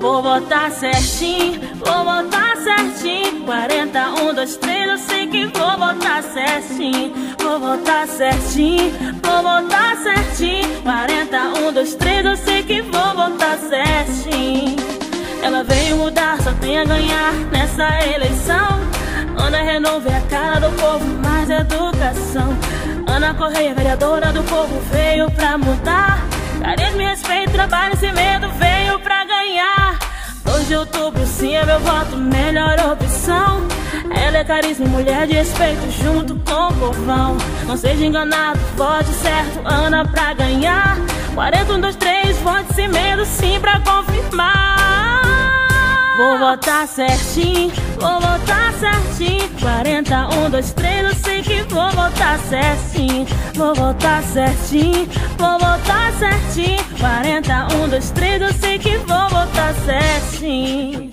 Vou votar certinho, vou votar certinho. 40, 1, 2, 3, eu sei que vou votar certinho. Vou votar certinho, vou votar certinho. 40, 1, 2, 3, eu sei que vou votar certinho. Ela veio mudar, só tem a ganhar nessa eleição. Ana Renove é a cara do povo, mais educação. Ana Correia, vereadora do povo, veio pra mudar. Carisma e respeito, trabalho sem medo, veio pra ganhar. 2 de outubro, sim, é meu voto, melhor opção. Ela é carisma e mulher de respeito, junto com o povão. Não seja enganado, vote certo, Ana pra ganhar. 40, 1, 2, 3, vote sem medo, sim, pra confirmar. Vou votar certinho, vou votar certinho. 40, 1, 2, 3, eu sei que vou votar certinho. Vou votar certinho, vou votar certinho. 40, 1, 2, 3, eu sei que vou votar certinho.